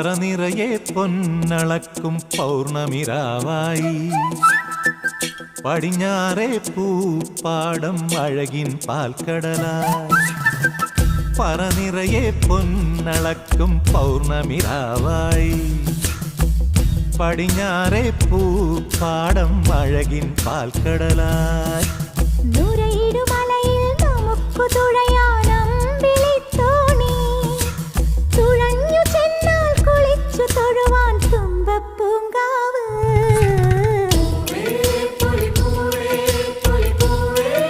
പറനിറയെ പൊന്നളക്കും പൗർണമിരാവായി പടിഞ്ഞാറേ പൂപ്പാടം അഴകിൻ പാൽക്കടലായി പറനിറയെ പൊന്നളക്കും പൗർണമിരാവായി പടിഞ്ഞാറേ പൂപ്പാടം അഴകിൻ പാൽക്കടലായി